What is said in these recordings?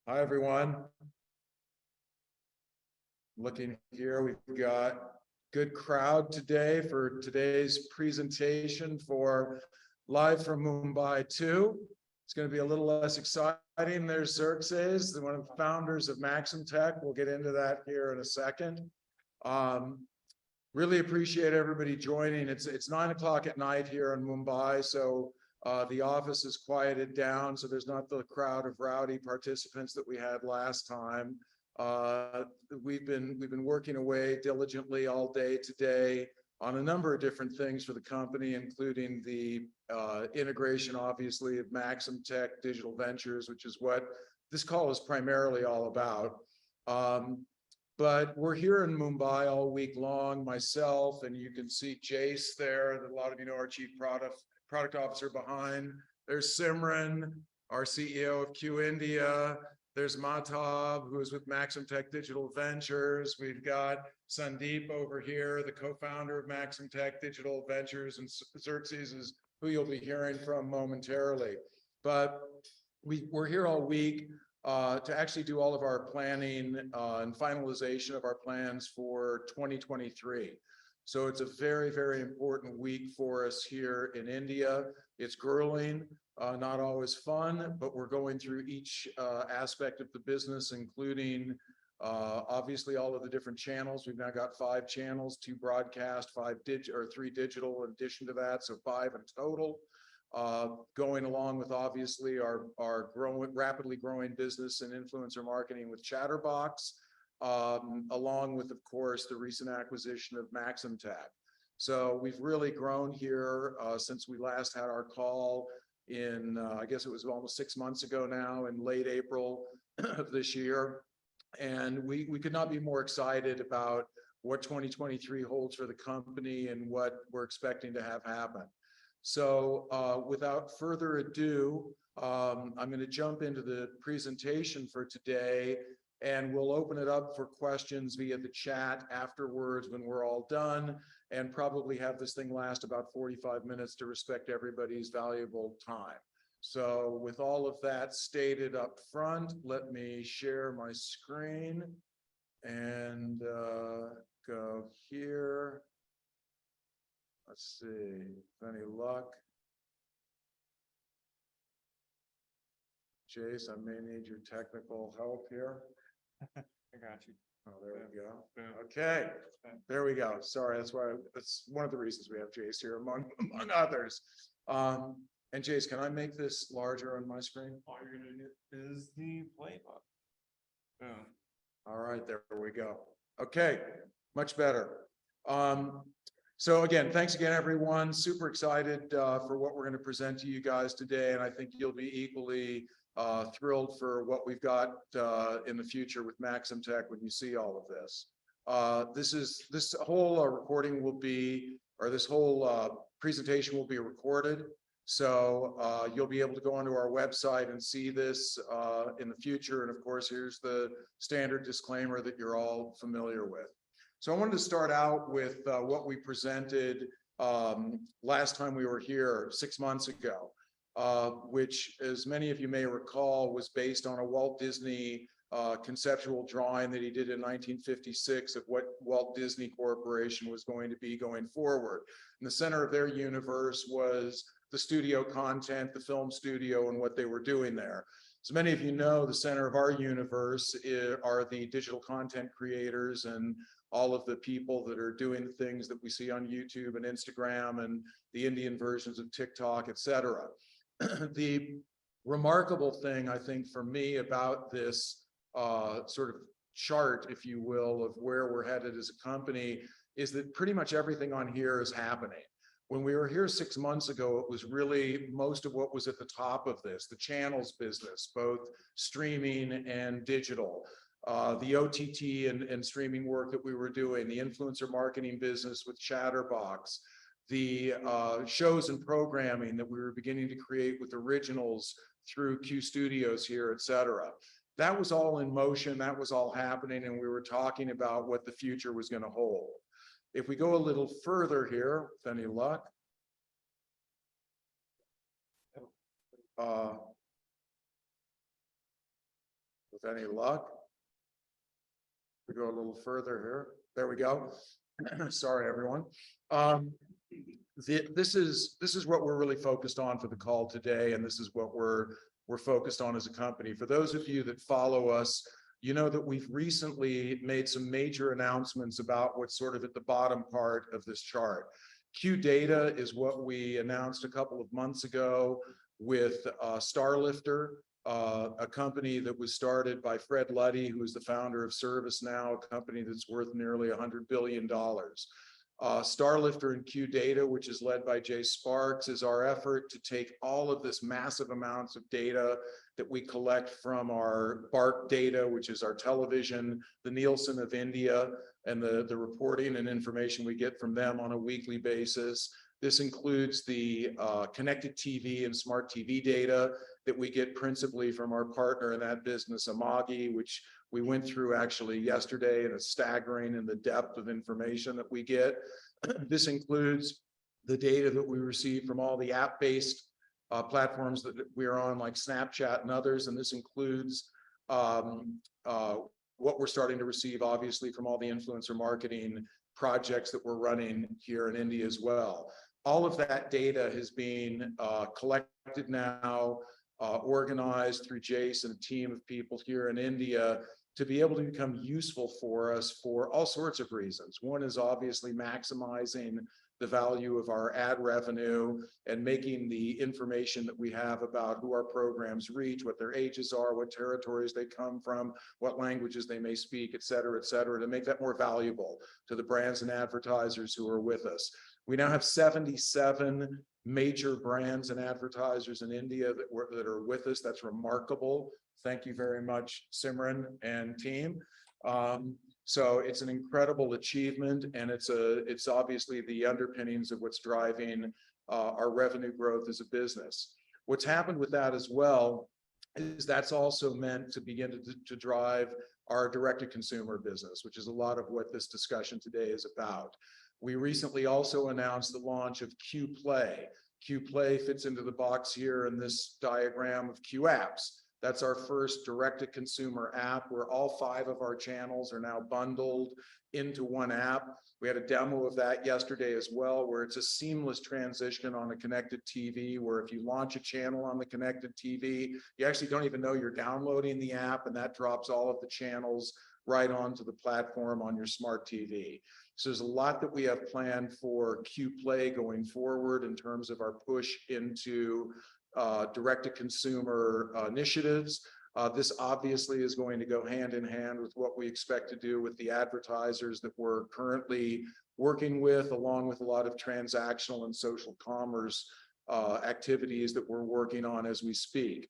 Hi, everyone. Looking here, we've got good crowd today for today's presentation for Live from Mumbai 2. It's going to be a little less exciting. There's Xerxes, one of the founders of Maxamtech. We'll get into that here in a second. Really appreciate everybody joining. It's 9 o'clock at night here in Mumbai, so the office is quieted down, so there's not the crowd of rowdy participants that we had last time. We've been working away diligently all day today on a number of different things for the company, including the integration, obviously, of Maxamtech Digital Ventures, which is what this call is primarily all about. But we're here in Mumbai all week long, myself, and you can see Jace there, that a lot of you know, our chief product officer behind. There's Simran, our CEO of QYOU India. There's Mahtab, who is with Maxamtech Digital Ventures. We've got Sandeep over here, the co-founder of Maxamtech Digital Ventures, and Xerxes is who you'll be hearing from momentarily. But we're here all week to actually do all of our planning and finalization of our plans for 2023. So it's a very, very important week for us here in India. It's grueling, not always fun, but we're going through each aspect of the business, including obviously all of the different channels. We've now got 5 channels, 2 broadcast, 3 digital in addition to that, so 5 in total. Going along with obviously our rapidly growing business and influencer marketing with Chatterbox, along with, of course, the recent acquisition of Maxamtech. So we've really grown here since we last had our call in, I guess it was almost 6 months ago now, in late April of this year. And we could not be more excited about what 2023 holds for the company and what we're expecting to have happen. So without further ado, I'm going to jump into the presentation for today, and we'll open it up for questions via the chat afterwards when we're all done, and probably have this thing last about 45 minutes to respect everybody's valuable time. So with all of that stated up front, let me share my screen and go here. Let's see, any luck? Jace, I may need your technical help here. I got you. Oh, there we go. Okay, there we go. Sorry, that's one of the reasons we have Jace here, among others. And Jace, can I make this larger on my screen? All you're gonna do is the play button. Boom. All right, there we go. Okay, much better. So again, thanks again, everyone. Super excited for what we're going to present to you guys today, and I think you'll be equally thrilled for what we've got in the future with Maxamtech when you see all of this. This whole recording will be, or this whole presentation will be recorded. So you'll be able to go onto our website and see this in the future. And of course, here's the standard disclaimer that you're all familiar with. So I wanted to start out with what we presented last time we were here 6 months ago, which, as many of you may recall, was based on a Walt Disney conceptual drawing that he did in 1956 of what Walt Disney Corporation was going to be going forward. In the center of their universe was the studio content, the film studio, and what they were doing there. As many of you know, the center of our universe are the digital content creators and all of the people that are doing the things that we see on YouTube and Instagram and the Indian versions of TikTok, etc. The remarkable thing, I think, for me about this sort of chart, if you will, of where we're headed as a company is that pretty much everything on here is happening. When we were here 6 months ago, it was really most of what was at the top of this, the channels business, both streaming and digital, the OTT and streaming work that we were doing, the influencer marketing business with Chatterbox, the shows and programming that we were beginning to create with originals through Q Studios here, etc. That was all in motion, that was all happening, and we were talking about what the future was going to hold. If we go a little further here, with any luck, with with any luck. We go a little further here. There we go. Sorry, everyone. This is what we're really focused on for the call today, and this is what we're focused on as a company. For those of you that follow us, you know that we've recently made some major announcements about what's sort of at the bottom part of this chart. Q Data is what we announced a couple of months ago with Starlifter, a company that was started by Fred Luddy, who is the founder of ServiceNow, a company that's worth nearly $100 billion. Starlifter and Q Data, which is led by Jay Sparks, is our effort to take all of this massive amounts of data that we collect from our BARC data, which is our television, the Nielsen of India, and the reporting and information we get from them on a weekly basis. This includes the connected TV and smart TV data that we get principally from our partner in that business, Amagi, which we went through actually yesterday, and it's staggering in the depth of information that we get. This includes the data that we receive from all the app-based platforms that we are on, like Snapchat and others, and this includes what we're starting to receive, obviously, from all the influencer marketing projects that we're running here in India as well. All of that data has been collected now, organized through Jace and a team of people here in India to be able to become useful for us for all sorts of reasons. One is obviously maximizing the value of our ad revenue and making the information that we have about who our programs reach, what their ages are, what territories they come from, what languages they may speak, et cetera, to make that more valuable to the brands and advertisers who are with us. We now have 77 major brands and advertisers in India that are with us. That's remarkable. Thank you very much, Simran and team. So it's an incredible achievement, and it's obviously the underpinnings of what's driving our revenue growth as a business. What's happened with that as well is that's also meant to begin to drive our direct-to-consumer business, which is a lot of what this discussion today is about. We recently also announced the launch of Q Play. Q Play fits into the box here in this diagram of Q Apps. That's our first direct-to-consumer app where all 5 of our channels are now bundled into one app. We had a demo of that yesterday as well, where it's a seamless transition on a connected TV, where if you launch a channel on the connected TV, you actually don't even know you're downloading the app, and that drops all of the channels right onto the platform on your smart TV. So there's a lot that we have planned for Q Play going forward in terms of our push into direct-to-consumer initiatives. This obviously is going to go hand in hand with what we expect to do with the advertisers that we're currently working with, along with a lot of transactional and social commerce activities that we're working on as we speak.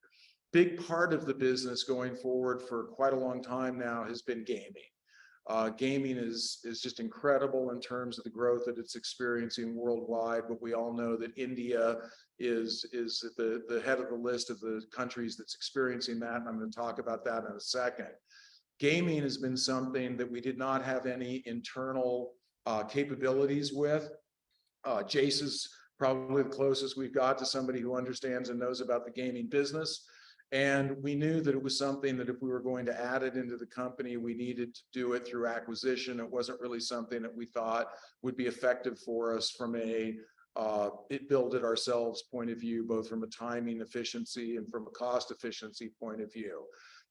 Big part of the business going forward for quite a long time now has been gaming. Gaming is just incredible in terms of the growth that it's experiencing worldwide, but we all know that India is at the head of the list of the countries that's experiencing that, and I'm going to talk about that in a second. Gaming has been something that we did not have any internal capabilities with. Jace is probably the closest we've got to somebody who understands and knows about the gaming business. And we knew that it was something that if we were going to add it into the company, we needed to do it through acquisition. It wasn't really something that we thought would be effective for us from a build it ourselves point of view, both from a timing efficiency and from a cost efficiency point of view.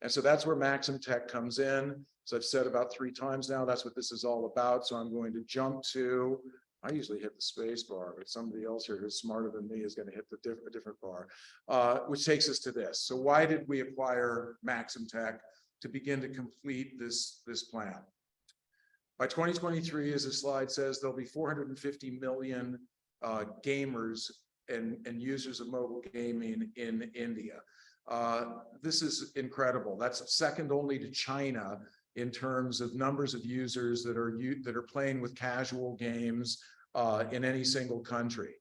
And so that's where Maxamtech comes in. So I've said about 3 times now, that's what this is all about. So I'm going to jump to, I usually hit the space bar, but somebody else here who's smarter than me is going to hit a different bar, which takes us to this. So why did we acquire Maxamtech? To begin to complete this plan. By 2023, as the slide says, there'll be 450 million gamers and users of mobile gaming in India. This is incredible. That's second only to China in terms of numbers of users that are playing with casual games in any single country.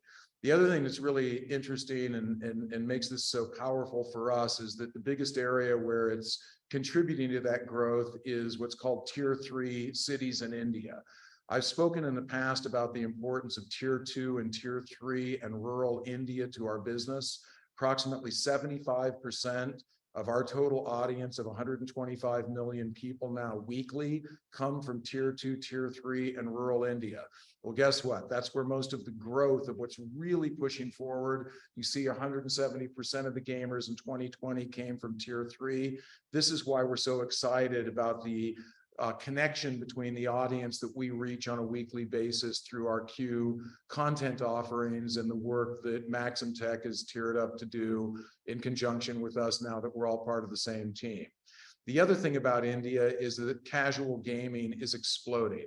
The other thing that's really interesting and makes this so powerful for us is that the biggest area where it's contributing to that growth is what's called Tier 3 cities in India. I've spoken in the past about the importance of Tier 2 and Tier 3 and rural India to our business. Approximately 75% of our total audience of 125 million people now weekly come from tier 2, tier 3, and rural India. Well, guess what? That's where most of the growth of what's really pushing forward. You see 170% of the gamers in 2020 came from tier 3. This is why we're so excited about the connection between the audience that we reach on a weekly basis through our QYOU content offerings and the work that Maxamtech is tiered up to do in conjunction with us now that we're all part of the same team. The other thing about India is that casual gaming is exploding.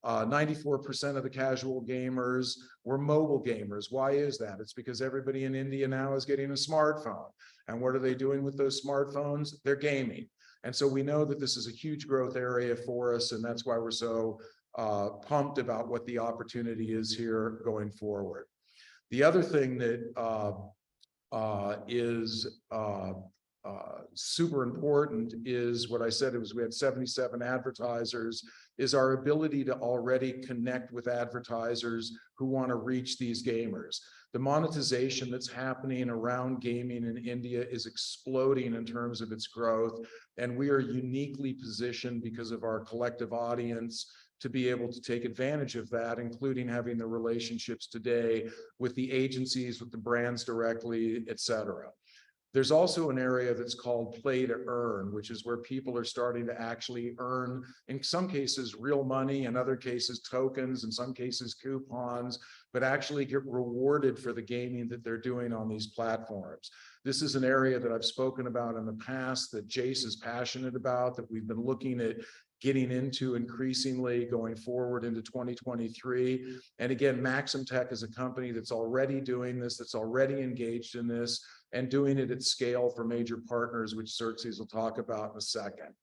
94% of the casual gamers were mobile gamers. Why is that? It's because everybody in India now is getting a smartphone. And what are they doing with those smartphones? They're gaming. And so we know that this is a huge growth area for us, and that's why we're so pumped about what the opportunity is here going forward. The other thing that is super important is what I said, it was we had 77 advertisers, is our ability to already connect with advertisers who want to reach these gamers. The monetization that's happening around gaming in India is exploding in terms of its growth, and we are uniquely positioned because of our collective audience to be able to take advantage of that, including having the relationships today with the agencies, with the brands directly, et cetera. There's also an area that's called play to earn, which is where people are starting to actually earn, in some cases, real money, in other cases, tokens, in some cases, coupons, but actually get rewarded for the gaming that they're doing on these platforms. This is an area that I've spoken about in the past, that Jace is passionate about, that we've been looking at getting into increasingly going forward into 2023. And again, Maxamtech is a company that's already doing this, that's already engaged in this, and doing it at scale for major partners, which Xerxes will talk about in a second.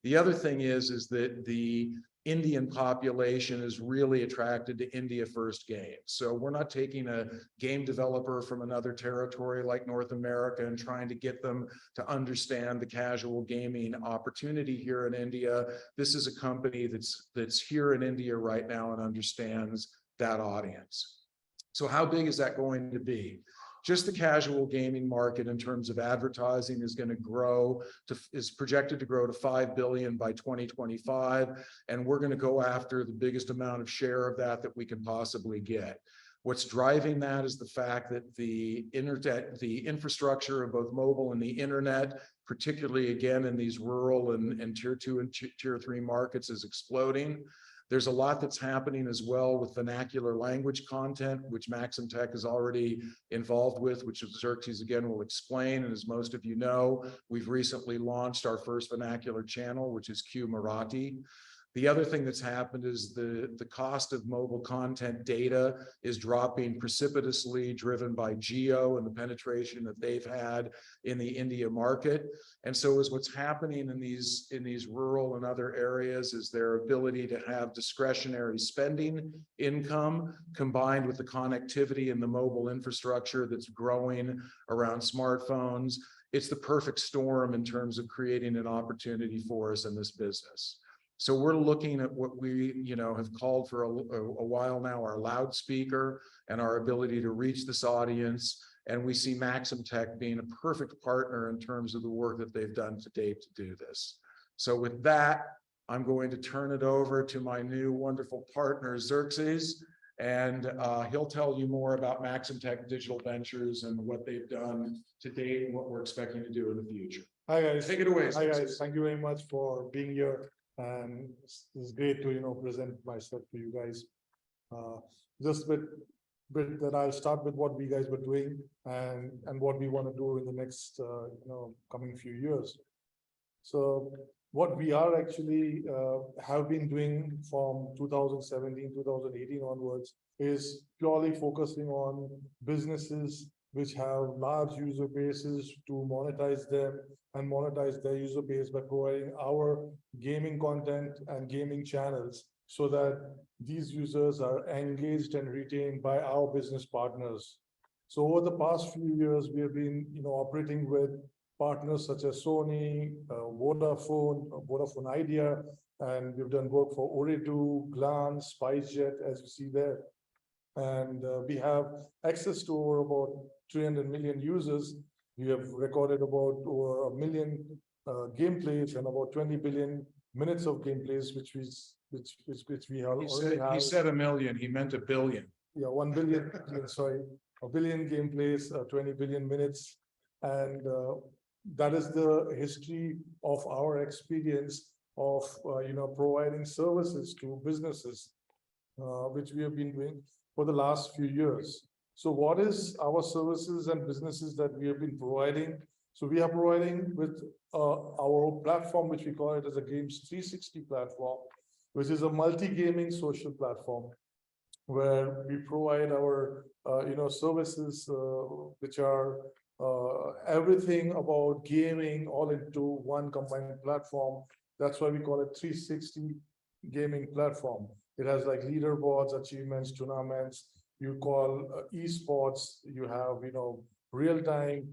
The other thing is that the Indian population is really attracted to India first games. So we're not taking a game developer from another territory like North America and trying to get them to understand the casual gaming opportunity here in India. This is a company that's here in India right now and understands that audience. So how big is that going to be? Just the casual gaming market in terms of advertising is going to grow is projected to grow to 5 billion by 2025. And we're going to go after the biggest amount of share of that we can possibly get. What's driving that is the fact that the internet, the infrastructure of both mobile and the internet, particularly again in these rural and tier 2 and tier 3 markets, is exploding. There's a lot that's happening as well with vernacular language content, which Maxamtech is already involved with, which Xerxes again will explain. And as most of you know, we've recently launched our first vernacular channel, which is QYOU Marathi. The other thing that's happened is the cost of mobile content data is dropping precipitously, driven by Jio and the penetration that they've had in the India market. And so is what's happening in these rural and other areas is their ability to have discretionary spending income combined with the connectivity and the mobile infrastructure that's growing around smartphones. It's the perfect storm in terms of creating an opportunity for us in this business. So we're looking at what we, have called for a while now, our loudspeaker and our ability to reach this audience. And we see Maxamtech being a perfect partner in terms of the work that they've done to date to do this. So with that, I'm going to turn it over to my new wonderful partner, Xerxes, and he'll tell you more about Maxamtech Digital Ventures and what they've done to date and what we're expecting to do in the future. Hi guys. Take it away, Hi Xerxes. guys. Thank you very much for being here. And it's great to present myself to you guys. Just a bit that I'll start with what we guys were doing and what we want to do in the next coming few years. So what we are actually have been doing from 2017, 2018 onwards is purely focusing on businesses which have large user bases to monetize them and monetize their user base by providing our gaming content and gaming channels so that these users are engaged and retained by our business partners. So over the past few years, we have been operating with partners such as Sony, Vodafone Idea, and we've done work for Ooredoo, Glance, SpiceJet, as you see there. And we have access to over about 300 million users. We have recorded about over 1 million gameplays and about 20 billion minutes of gameplays, which we have already have. He said 1 million, he meant 1 billion. Yeah, 1 billion, sorry, 1 billion gameplays, 20 billion minutes. And that is the history of our experience of, providing services to businesses, which we have been doing for the last few years. So what is our services and businesses that we have been providing? So we are providing with our platform, which we call it as a Games 360 platform, which is a multi-gaming social platform, where we provide our services which are everything about gaming all into one combined platform. That's why we call it 360 gaming platform. It has like leaderboards, achievements, tournaments. You call esports. You have real-time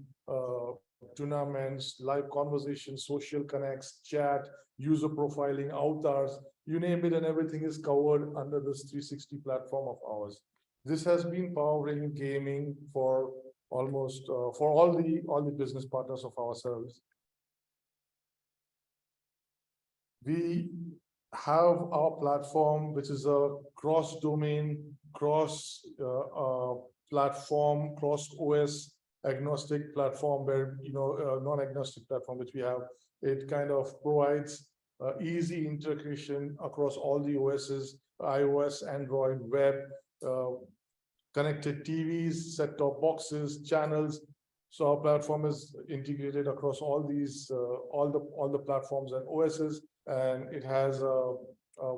tournaments, live conversations, social connects, chat, user profiling, avatars. You name it, and everything is covered under this 360 platform of ours. This has been powering gaming for almost for all the business partners of our service. We have our platform, which is a cross-domain, platform, cross OS agnostic platform, where non-agnostic platform which we have. It kind of provides easy integration across all the OSs, iOS, Android, web, connected TVs, set-top boxes, channels. So our platform is integrated across all these, all the platforms and OSs, and it has a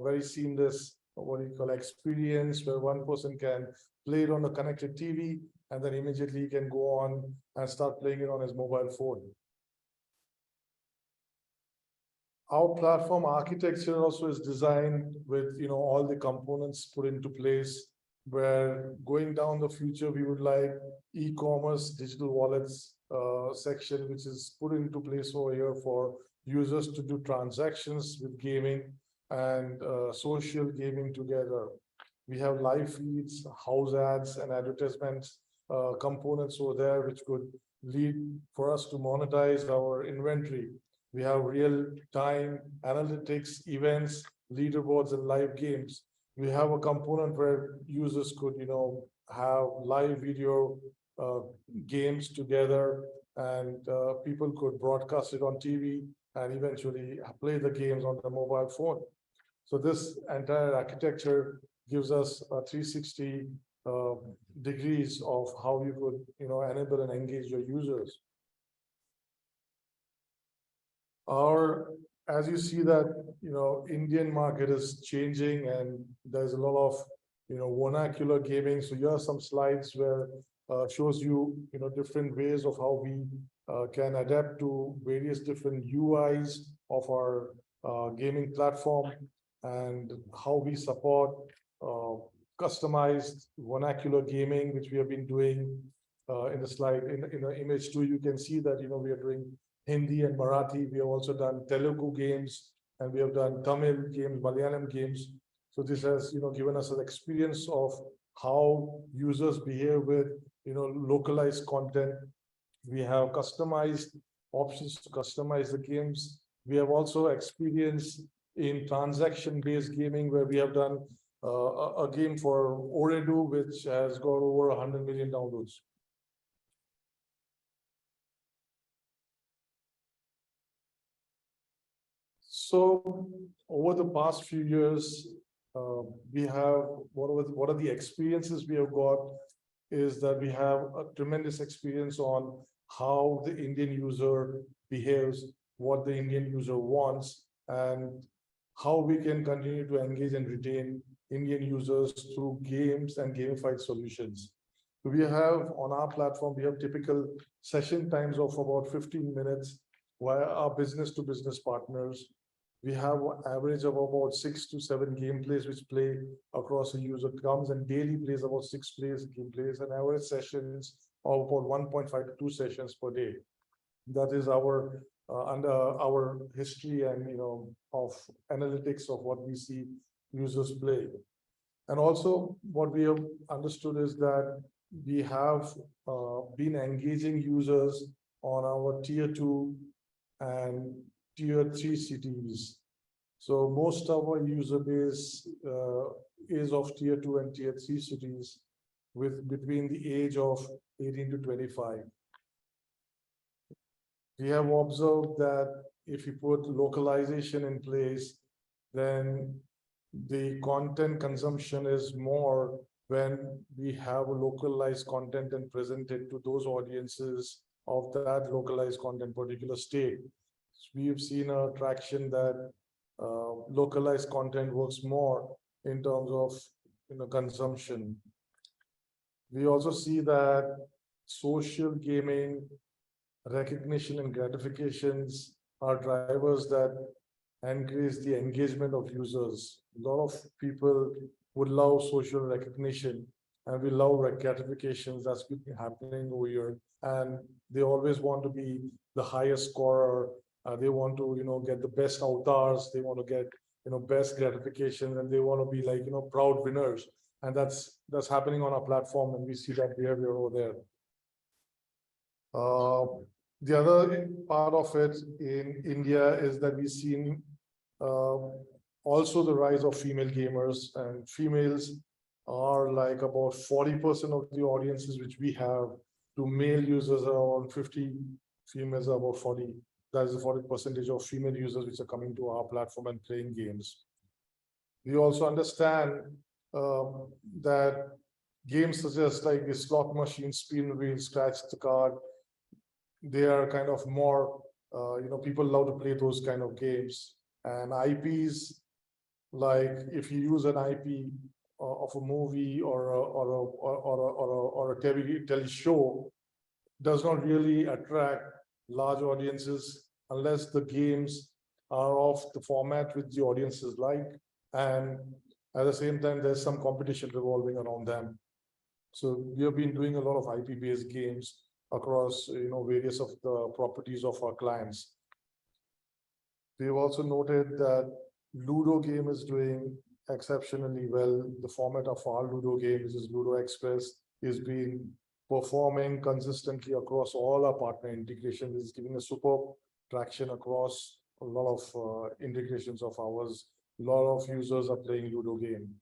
very seamless, what do you call, experience, where one person can play it on a connected TV, and then immediately he can go on and start playing it on his mobile phone. Our platform architecture also is designed with all the components put into place, where going down the future, we would like e-commerce, digital wallets section, which is put into place over here for users to do transactions with gaming and social gaming together. We have live feeds, house ads, and advertisements components over there, which could lead for us to monetize our inventory. We have real-time analytics, events, leaderboards, and live games. We have a component where users could, have live video games together, and people could broadcast it on TV and eventually play the games on the mobile phone. So this entire architecture gives us a 360 degrees of how you could, enable and engage your users. As you see that, Indian market is changing, and there's a lot of, vernacular gaming. So here are some slides where shows you, different ways of how we can adapt to various different UIs of our gaming platform, and how we support customized vernacular gaming, which we have been doing. In the slide, in the image 2, you can see that, we are doing Hindi and Marathi. We have also done Telugu games, and we have done Tamil games, Malayalam games. So this has, given us an experience of how users behave with, localized content. We have customized options to customize the games. We have also experience in transaction-based gaming, where we have done a game for Oredu, which has got over 100 million downloads. So over the past few years, we have what are the experiences we have got is that we have a tremendous experience on how the Indian user behaves, what the Indian user wants, and how we can continue to engage and retain Indian users through games and gamified solutions. We have on our platform, we have typical session times of about 15 minutes via our business to business partners. We have an average of about 6 to 7 gameplays which play across a user comes, and daily plays about 6 gameplays, and average sessions of about 1.5 to 2 sessions per day. That is our under our history and of analytics of what we see users play. And also what we have understood is that we have been engaging users on our tier 2 and tier 3 cities. So most of our user base is of tier 2 and tier 3 cities with between the age of 18 to 25. We have observed that if you put localization in place, then the content consumption is more when we have a localized content and present it to those audiences of that localized content particular state. We've seen a traction that localized content works more in terms of consumption. We also see that social gaming recognition and gratifications are drivers that increase the engagement of users. A lot of people would love social recognition and we love gratifications. That's been happening over here. And they always want to be the highest scorer. They want to, get the best avatars. They want to get, best gratification, and they want to be like, proud winners. And that's happening on our platform, and we see that behavior over there. The other part of it in India is that we've seen also the rise of female gamers, and females are like about 40% of the audiences which we have. To male users are around 50, females are about 40. That is the 40% of female users which are coming to our platform and playing games. We also understand that games such as like the slot machine, spin wheel, scratch the card, they are kind of more, people love to play those kind of games. And IPs, like if you use an IP of a movie or a tele show, does not really attract large audiences unless the games are of the format which the audiences like, and at the same time there's some competition revolving around them. So we have been doing a lot of IP-based games across various of the properties of our clients. We've also noted that Ludo game is doing exceptionally well. The format of our Ludo game, which is Ludo Express, is being performing consistently across all our partner integrations. Is giving a superb traction across a lot of integrations of ours. A lot of users are playing Ludo game.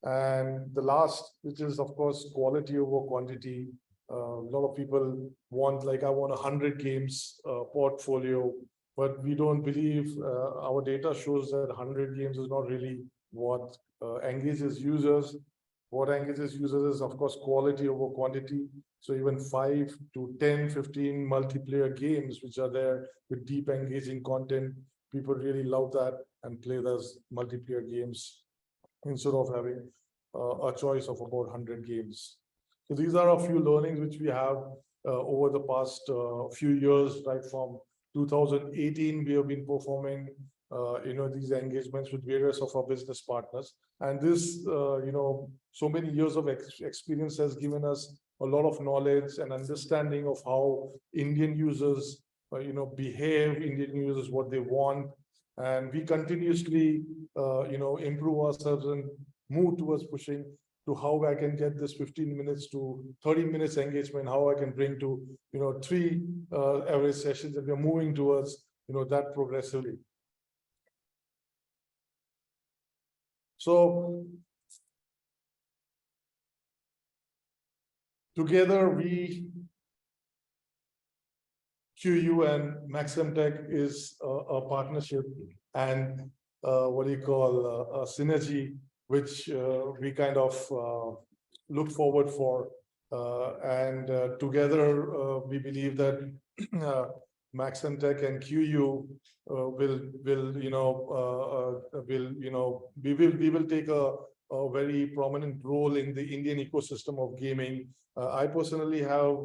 And the last, which is of course quality over quantity. A lot of people want, like, I want 100 games portfolio, but we don't believe our data shows that 100 games is not really what engages users. What engages users is, of course, quality over quantity. So even 5 to 10, 15 multiplayer games, which are there with deep engaging content, people really love that and play those multiplayer games instead of having a choice of about 100 games. So these are a few learnings which we have over the past few years, right from 2018, we have been performing, these engagements with various of our business partners. And this, so many years of experience has given us a lot of knowledge and understanding of how Indian users, behave, Indian users, what they want. And we continuously, improve ourselves and move towards pushing to how I can get this 15 minutes to 30 minutes engagement, how I can bring to, 3 average sessions, and we're moving towards, that progressively. So together we, QYOU and Maxamtech is a partnership and what do you call a synergy, which we kind of look forward for. And together we believe that Maxamtech and QYOU we will take a very prominent role in the Indian ecosystem of gaming. I personally have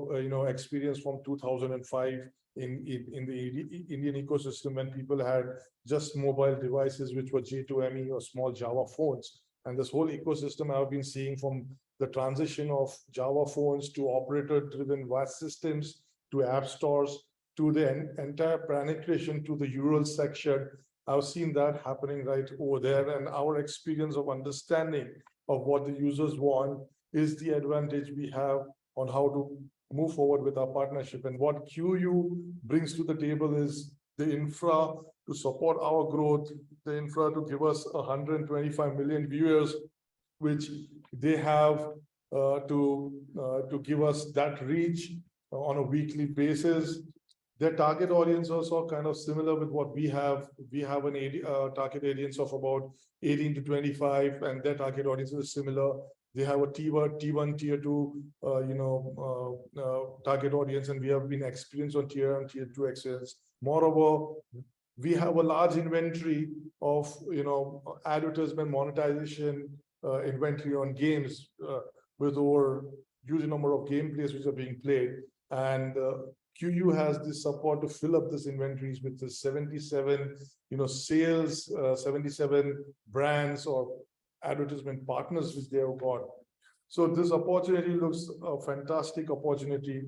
experience from 2005 in the Indian ecosystem when people had just mobile devices which were J2ME or small Java phones. And this whole ecosystem I've been seeing from the transition of Java phones to operator-driven VAS systems to app stores to the entire penetration to the URL section. I've seen that happening right over there, and our experience of understanding of what the users want is the advantage we have on how to move forward with our partnership. And what QYOU brings to the table is the infra to support our growth, the infra to give us 125 million viewers, which they have to give us that reach on a weekly basis. Their target audience also kind of similar with what we have. We have an target audience of about 18 to 25, and their target audience is similar. They have a T1, Tier 2, target audience, and we have been experienced on Tier 1 and Tier 2 excellence. Moreover, we have a large inventory of, advertisement monetization inventory on games with over huge number of gameplays which are being played. And QYOU has this support to fill up this inventories with the 77, sales, 77 brands or advertisement partners which they have got. So this opportunity looks a fantastic opportunity.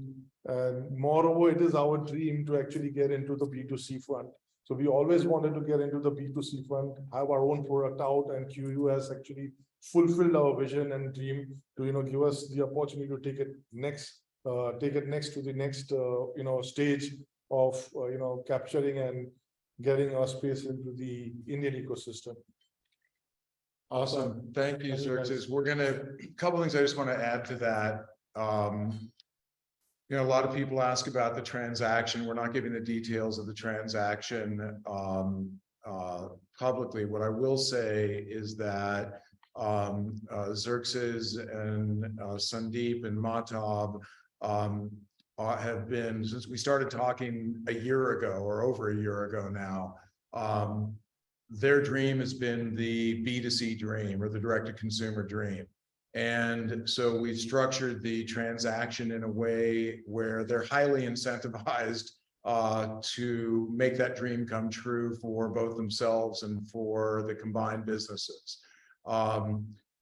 And moreover, it is our dream to actually get into the B2C front. So we always wanted to get into the B2C front, have our own product out, and QYOU has actually fulfilled our vision and dream to, give us the opportunity to take it next to the next, stage of, capturing and getting our space into the Indian ecosystem. Awesome. Thank you, Xerxes. We're a couple things I just want to add to that. A lot of people ask about the transaction. We're not giving the details of the transaction publicly. What I will say is that Xerxes and Sandeep and Mahtab have been, since we started talking a year ago or over a year ago now, their dream has been the B2C dream or the direct-to-consumer dream. And so we structured the transaction in a way where they're highly incentivized to make that dream come true for both themselves and for the combined businesses.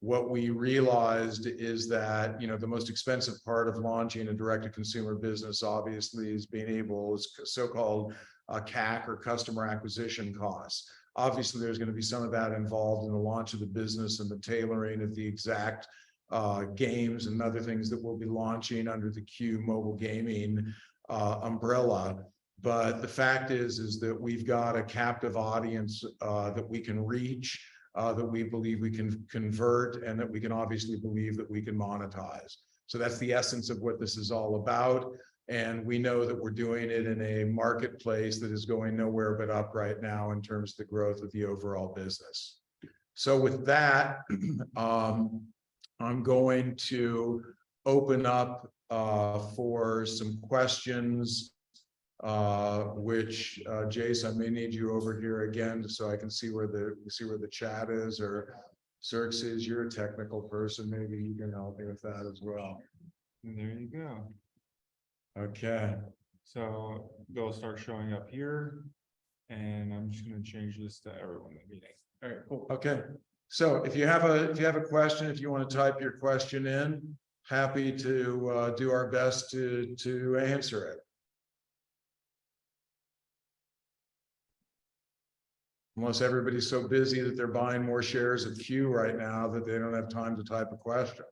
What we realized is that, the most expensive part of launching a direct-to-consumer business, obviously, is being able, is so-called CAC or customer acquisition costs. Obviously, there's going to be some of that involved in the launch of the business and the tailoring of the exact games and other things that we'll be launching under the QYOU mobile gaming umbrella. But the fact is that we've got a captive audience that we can reach, that we believe we can convert, and that we can obviously believe that we can monetize. So that's the essence of what this is all about. And we know that we're doing it in a marketplace that is going nowhere but up right now in terms of the growth of the overall business. So with that, I'm going to open up for some questions, which Jace, I may need you over here again so I can see where the chat is, or Xerxes, you're a technical person, maybe you can help me with that as well. And there you go. Okay. So they'll start showing up here, and I'm just going to change this to everyone in the meeting. All right, cool. Okay. So if you have a question, if you want to type your question in, happy to do our best to answer it. Unless everybody's so busy that they're buying more shares of QYOU right now that they don't have time to type a question.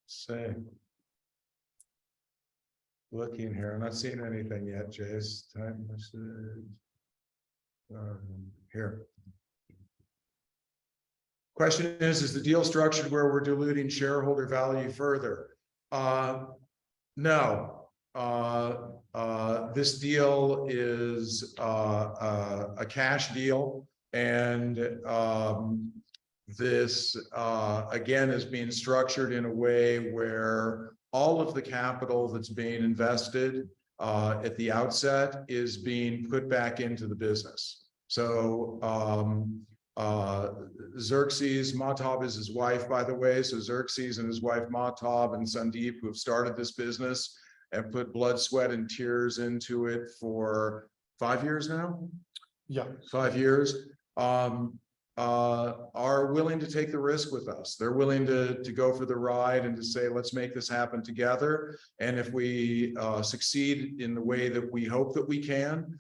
Say, looking here, I'm not seeing anything yet, Jace. Time message. Here. Question is the deal structured where we're diluting shareholder value further? No. This deal is a cash deal, and this again is being structured in a way where all of the capital that's being invested at the outset is being put back into the business. So Xerxes, Mahtab is his wife, by the way. So Xerxes and his wife Mahtab and Sandeep, who have started this business and put blood, sweat, and tears into it for 5 years now. Yeah, 5 years. Are willing to take the risk with us. They're willing to go for the ride and to say, let's make this happen together. And if we succeed in the way that we hope that we can,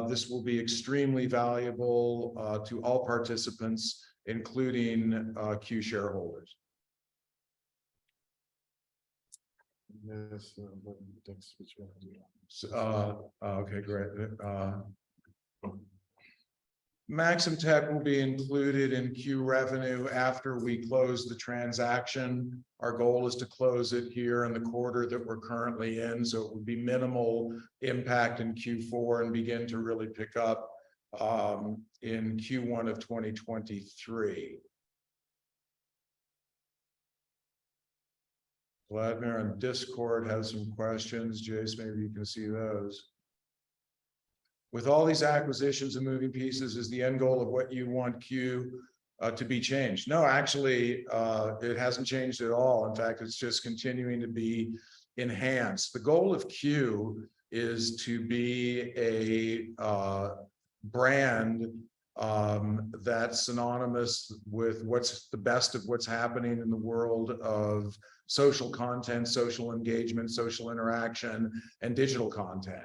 this will be extremely valuable to all participants including Q shareholders. Yes, but that's which one. Okay, great. Maxamtech will be included in Q revenue after we close the transaction. Our goal is to close it here in the quarter that we're currently in, so it would be minimal impact in Q4 and begin to really pick up in Q1 of 2023. Vladimir on Discord has some questions. Jace, maybe you can see those. With all these acquisitions and moving pieces, is the end goal of what you want Q to be changed? No, actually, it hasn't changed at all. In fact, it's just continuing to be enhanced. The goal of Q is to be a brand that's synonymous with what's the best of what's happening in the world of social content, social engagement, social interaction, and digital content.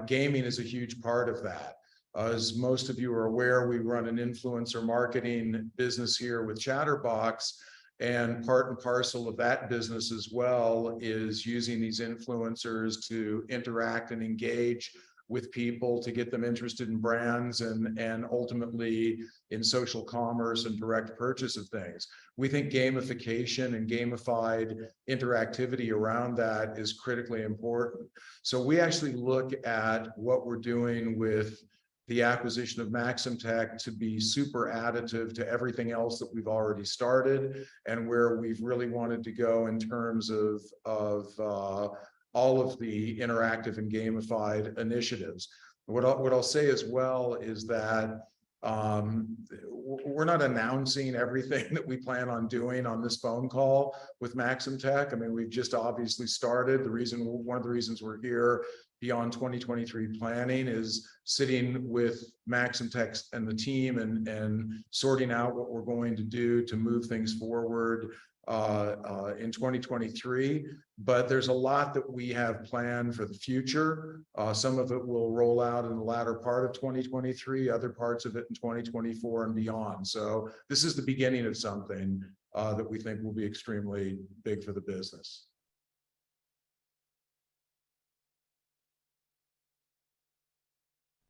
Gaming is a huge part of that. As most of you are aware, we run an influencer marketing business here with Chatterbox, and part and parcel of that business as well is using these influencers to interact and engage with people to get them interested in brands and ultimately in social commerce and direct purchase of things. We think gamification and gamified interactivity around that is critically important. So we actually look at what we're doing with the acquisition of Maxamtech to be super additive to everything else that we've already started and where we've really wanted to go in terms of all of the interactive and gamified initiatives. What I'll say as well is that we're not announcing everything that we plan on doing on this phone call with Maxamtech. I mean, we've just obviously started. One of the reasons we're here beyond 2023 planning is sitting with Maxamtech and the team and sorting out what we're going to do to move things forward in 2023, but there's a lot that we have planned for the future. Some of it will roll out in the latter part of 2023, other parts of it in 2024 and beyond. So this is the beginning of something that we think will be extremely big for the business.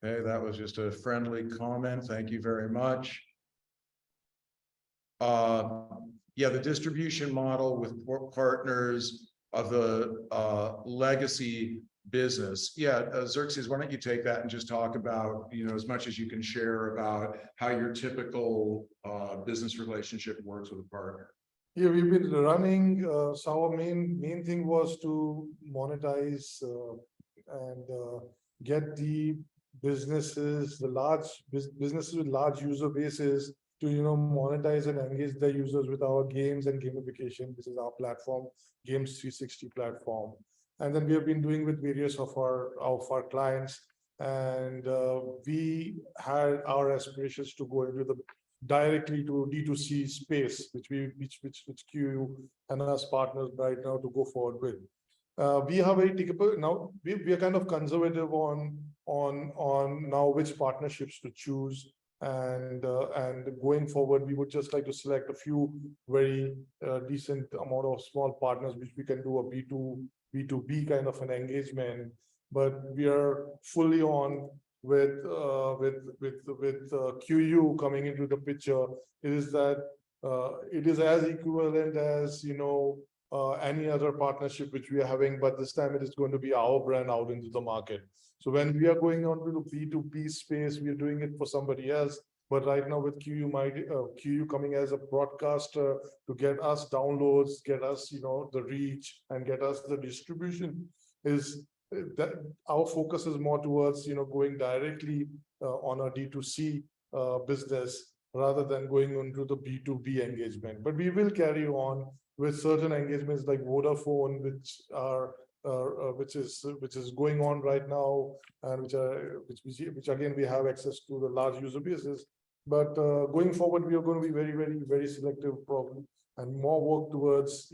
Okay, that was just a friendly comment. Thank you very much. Yeah, the distribution model with partners of the legacy business. Yeah, Xerxes, why don't you take that and just talk about, as much as you can share about how your typical business relationship works with a partner. Yeah, we've been running, so our main thing was to monetize and get the businesses, the large businesses with large user bases to monetize and engage their users with our games and gamification. This is our platform, Games 360 platform, and then we have been doing with various of our clients, and we had our aspirations to go into the directly to D2C space, which QYOU and us partners right now to go forward with. We have very typical now. We are kind of conservative on now which partnerships to choose. And going forward, we would just like to select a few very decent amount of small partners, which we can do a B2B kind of an engagement. But we are fully on with QYOU coming into the picture. It is that it is as equivalent as any other partnership which we are having, but this time it is going to be our brand out into the market. So when we are going on to the B2B space, we are doing it for somebody else. But right now with QYOU coming as a broadcaster to get us downloads, get us the reach, and get us the distribution, is that our focus is more towards going directly on a D2C business rather than going into the B2B engagement. But we will carry on with certain engagements like Vodafone, which is going on right now, and which again we have access to the large user bases. But going forward, we are going to be very, very, very selective, probably, and more work towards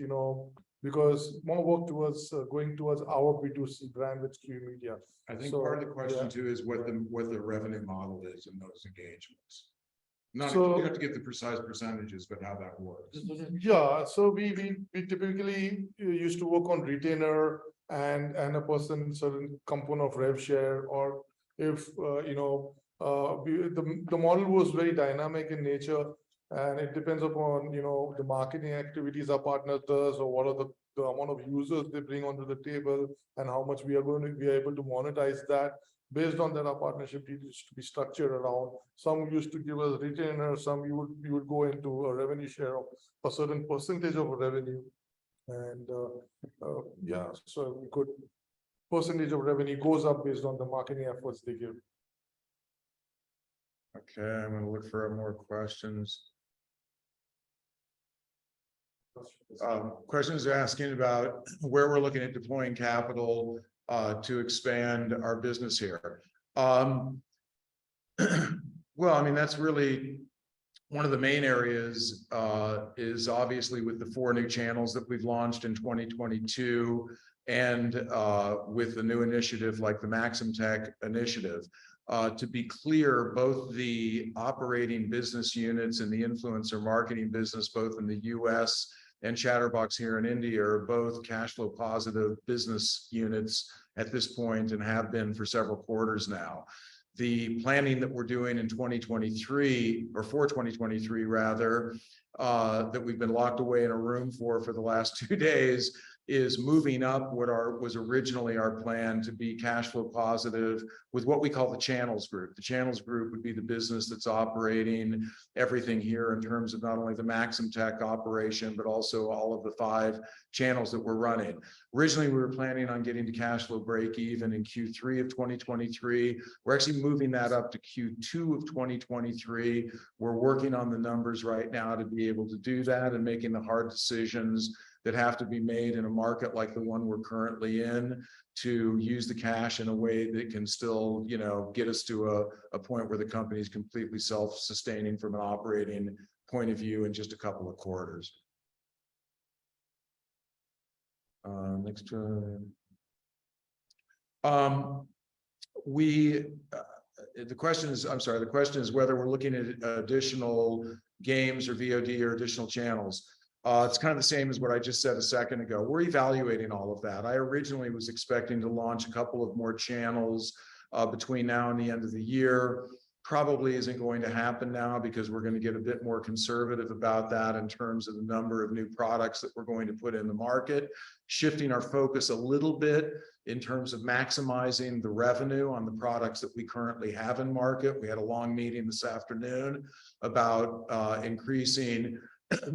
going towards our B2C brand with QYOU Media. I think part of the question too is what the revenue model is in those engagements. Not, you So- don't have to give the precise percentages, but how that works. Yeah, so we typically used to work on retainer and a person certain component of rev share, or if the model was very dynamic in nature, and it depends upon the marketing activities our partner does, or what are the amount of users they bring onto the table, and how much we are able to monetize that. Based on that, our partnership used to be structured around. Some used to give us retainer, some you would go into a revenue share of a certain percentage of revenue. And yeah, so we could percentage of revenue goes up based on the marketing efforts they give. Okay, I'm gonna look for more questions. Questions asking about where we're looking at deploying capital to expand our business here. Well, I mean, that's really one of the main areas is obviously with the 4 new channels that we've launched in 2022 and with the new initiative like the Maxamtech initiative. To be clear, both the operating business units and the influencer marketing business, both in the US and Chatterbox here in India, are both cash flow positive business units at this point and have been for several quarters now. The planning that we're doing in 2023, or for 2023 rather, that we've been locked away in a room for the last 2 days, is moving up what was originally our plan to be cash flow positive with what we call the channels group. The channels group would be the business that's operating everything here in terms of not only the Maxamtech operation, but also all of the 5 channels that we're running. Originally, we were planning on getting to cash flow break even in Q3 of 2023. We're actually moving that up to Q2 of 2023. We're working on the numbers right now to be able to do that and making the hard decisions that have to be made in a market like the one we're currently in to use the cash in a way that can still, get us to a point where the company is completely self-sustaining from an operating point of view in just a couple of quarters. Next. The question is whether we're looking at additional games or VOD or additional channels. It's kind of the same as what I just said a second ago. We're evaluating all of that. I originally was expecting to launch a couple of more channels between now and the end of the year. Probably isn't going to happen now because we're going to get a bit more conservative about that in terms of the number of new products that we're going to put in the market, shifting our focus a little bit in terms of maximizing the revenue on the products that we currently have in market. We had a long meeting this afternoon about increasing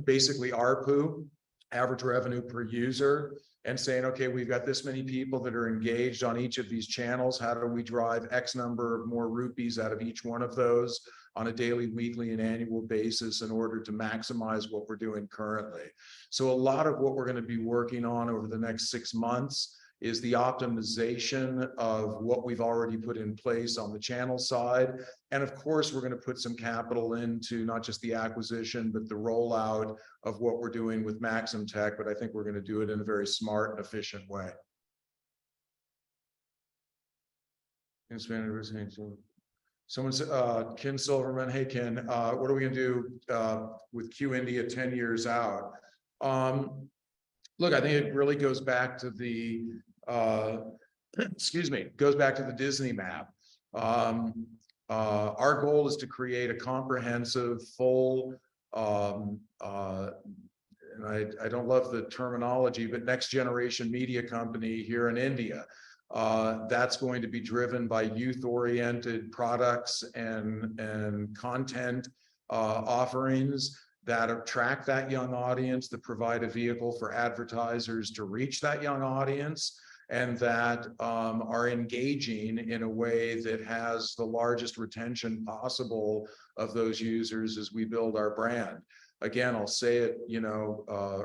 basically ARPU, average revenue per user, and saying, okay, we've got this many people that are engaged on each of these channels. How do we drive X number of more rupees out of each one of those on a daily, weekly, and annual basis in order to maximize what we're doing currently? So a lot of what we're going to be working on over the next 6 months is the optimization of what we've already put in place on the channel side. And of course, we're going to put some capital into not just the acquisition, but the rollout of what we're doing with Maxamtech. But I think we're going to do it in a very smart and efficient way. Someone said, Ken Silverman, hey Ken, what are we going to do with Q India 10 years out? Look, I think it really goes back to the goes back to the Disney map. Our goal is to create a comprehensive, full, and I don't love the terminology, but next generation media company here in India. That's going to be driven by youth-oriented products and content offerings that attract that young audience, that provide a vehicle for advertisers to reach that young audience, and that are engaging in a way that has the largest retention possible of those users as we build our brand. Again, I'll say it,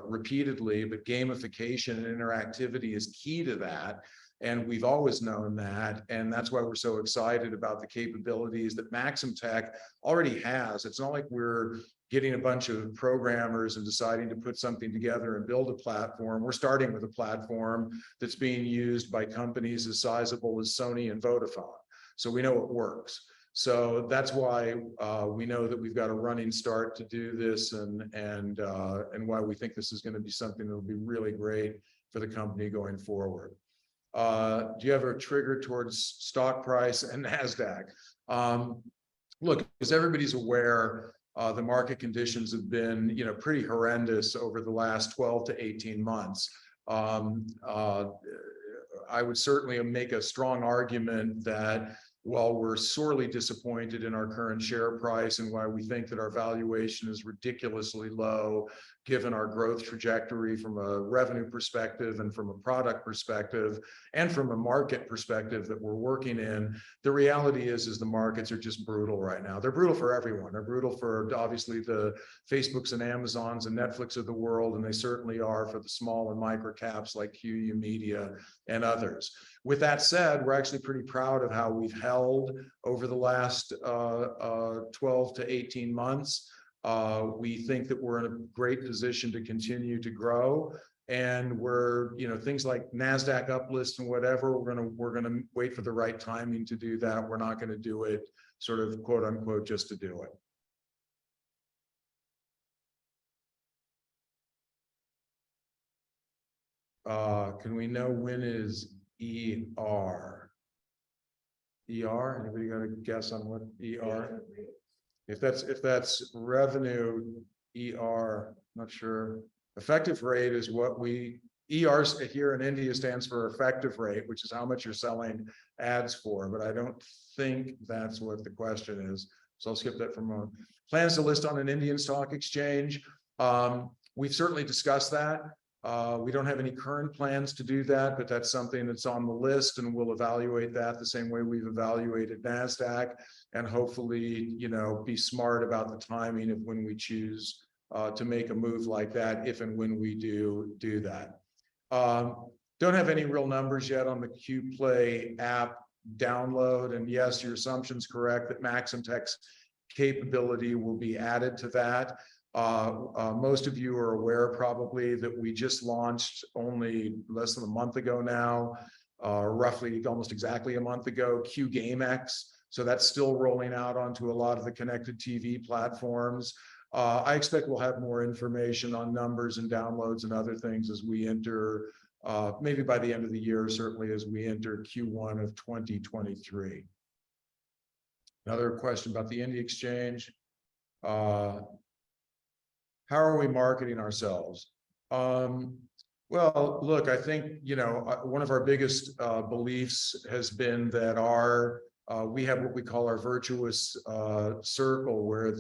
repeatedly, but gamification and interactivity is key to that. And we've always known that. And that's why we're so excited about the capabilities that Maxamtech already has. It's not like we're getting a bunch of programmers and deciding to put something together and build a platform. We're starting with a platform that's being used by companies as sizable as Sony and Vodafone. So we know it works. So that's why we know that we've got a running start to do this, and why we think this is going to be something that will be really great for the company going forward. Do you have a trigger towards stock price and NASDAQ? Look, as everybody's aware, the market conditions have been, pretty horrendous over the last 12 to 18 months. I would certainly make a strong argument that while we're sorely disappointed in our current share price and why we think that our valuation is ridiculously low, given our growth trajectory from a revenue perspective and from a product perspective and from a market perspective that we're working in, the reality is the markets are just brutal right now. They're brutal for everyone. They're brutal for obviously the Facebooks and Amazons and Netflix of the world, and they certainly are for the small and micro caps like QYOU Media and others. With that said, we're actually pretty proud of how we've held over the last 12 to 18 months. We think that we're in a great position to continue to grow, and we're, things like NASDAQ uplist and whatever, we're gonna wait for the right timing to do that. We're not gonna do it sort of quote unquote just to do it. Can we know when is ER? Anybody got a guess on what ER? If that's revenue, ER, not sure. Effective rate is what ER here in India stands for effective rate, which is how much you're selling ads for, but I don't think that's what the question is. So I'll skip that for a moment. Plans to list on an Indian stock exchange. We've certainly discussed that. We don't have any current plans to do that, but that's something that's on the list, and we'll evaluate that the same way we've evaluated NASDAQ, and hopefully, be smart about the timing of when we choose to make a move like that, if and when we do that. Don't have any real numbers yet on the QPlay app download, and yes, your assumption's correct that Maxamtech's capability will be added to that. Most of you are aware probably that we just launched only less than a month ago now, roughly almost exactly a month ago, QGameX. So that's still rolling out onto a lot of the connected TV platforms. I expect we'll have more information on numbers and downloads and other things as we enter, maybe by the end of the year, certainly as we enter Q1 of 2023. Another question about the India exchange. How are we marketing ourselves? Well, look, I think, one of our biggest beliefs has been that we have what we call our virtuous circle, where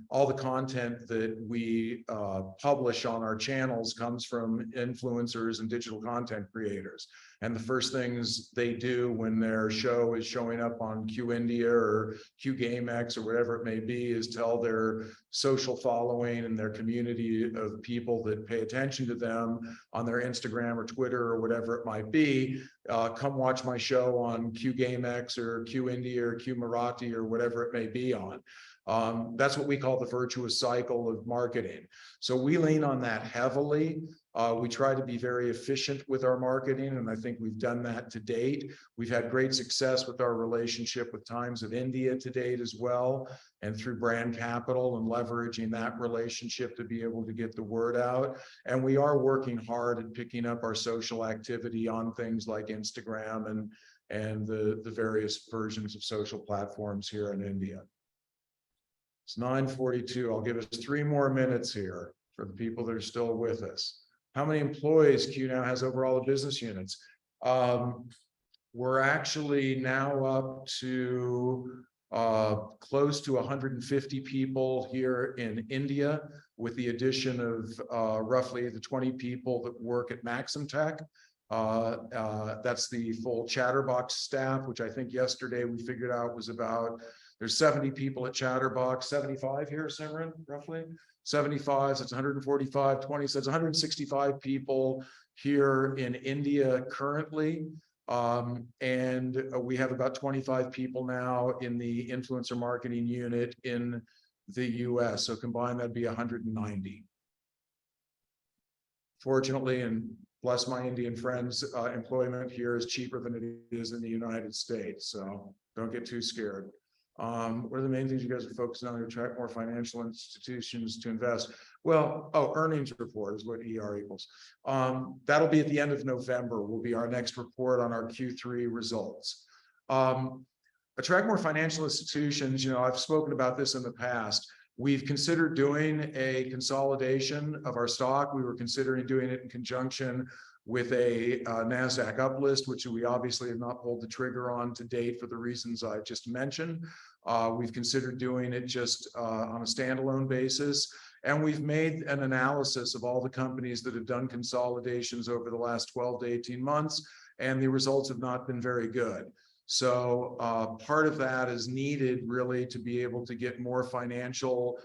all the content that we publish on our channels comes from influencers and digital content creators. And the first things they do when their show is showing up on Q India or QGameX or whatever it may be is tell their social following and their community of people that pay attention to them on their Instagram or Twitter or whatever it might be, come watch my show on QGameX or Q India or Q Marathi or whatever it may be on. That's what we call the virtuous cycle of marketing. So we lean on that heavily. We try to be very efficient with our marketing, and I think we've done that to date. We've had great success with our relationship with Times of India to date as well, and through brand capital and leveraging that relationship to be able to get the word out. And we are working hard at picking up our social activity on things like Instagram and the various versions of social platforms here in India. It's 9:42. I'll give us 3 more minutes here for the people that are still with us. How many employees QYOU now has over all the business units? We're actually now up to close to 150 people here in India, with the addition of roughly the 20 people that work at Maxamtech. That's the full Chatterbox staff, which I think yesterday we figured out was there's 70 people at Chatterbox, 75 here, Simran, roughly? 75, so it's 145, 20, so it's 165 people here in India currently. And we have about 25 people now in the influencer marketing unit in the US. So combined, that'd be 190. Fortunately, and bless my Indian friends, employment here is cheaper than it is in the United States. So don't get too scared. What are the main things you guys are focusing on to attract more financial institutions to invest? Well, earnings report is what ER equals. That'll be at the end of November, will be our next report on our Q3 results. Attract more financial institutions, I've spoken about this in the past. We've considered doing a consolidation of our stock. We were considering doing it in conjunction with a NASDAQ uplist, which we obviously have not pulled the trigger on to date for the reasons I just mentioned. We've considered doing it just on a standalone basis. And we've made an analysis of all the companies that have done consolidations over the last 12 to 18 months, and the results have not been very good. So part of that is needed really to be able to get more financial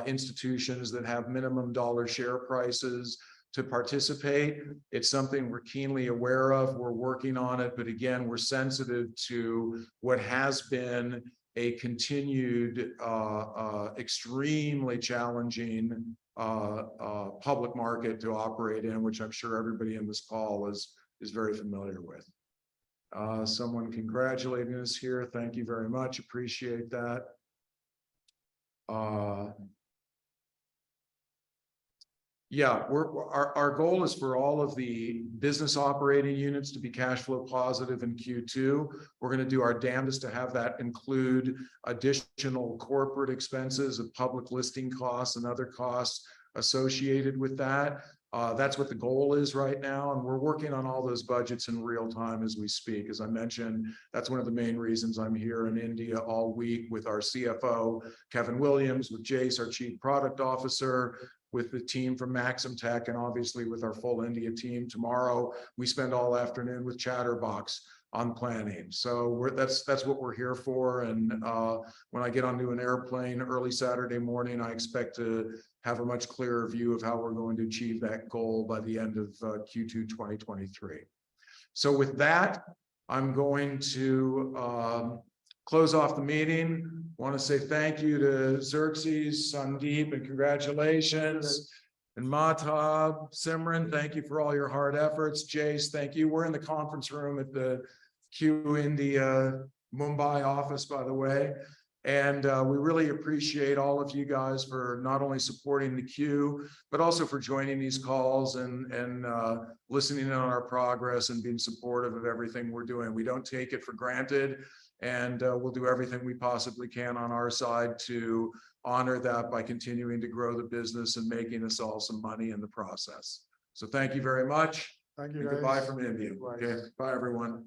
institutions that have minimum dollar share prices to participate. It's something we're keenly aware of. We're working on it, but again, we're sensitive to what has been a continued extremely challenging public market to operate in, which I'm sure everybody in this call is very familiar with. Someone congratulating us here. Thank you very much. Appreciate that. Yeah, our goal is for all of the business operating units to be cash flow positive in Q2. We're going to do our damnedest to have that include additional corporate expenses of public listing costs and other costs associated with that. That's what the goal is right now, and we're working on all those budgets in real time as we speak. As I mentioned, that's one of the main reasons I'm here in India all week with our CFO, Kevin Williams, with Jace, our Chief Product Officer, with the team from Maxamtech, and obviously with our full India team. Tomorrow, we spend all afternoon with Chatterbox on planning. So that's what we're here for. And when I get onto an airplane early Saturday morning, I expect to have a much clearer view of how we're going to achieve that goal by the end of Q2 2023. So with that, I'm going to close off the meeting. Want to say thank you to Xerxes, Sandeep, and congratulations. And Mahtab, Simran, thank you for all your hard efforts. Jace, thank you. We're in the conference room at the QYOU India Mumbai office, by the way. And we really appreciate all of you guys for not only supporting the QYOU, but also for joining these calls and listening in on our progress and being supportive of everything we're doing. We don't take it for granted, and we'll do everything we possibly can on our side to honor that by continuing to grow the business and making us all some money in the process. So thank you very much. Thank you, And guys. goodbye from India. Bye. Okay, bye everyone.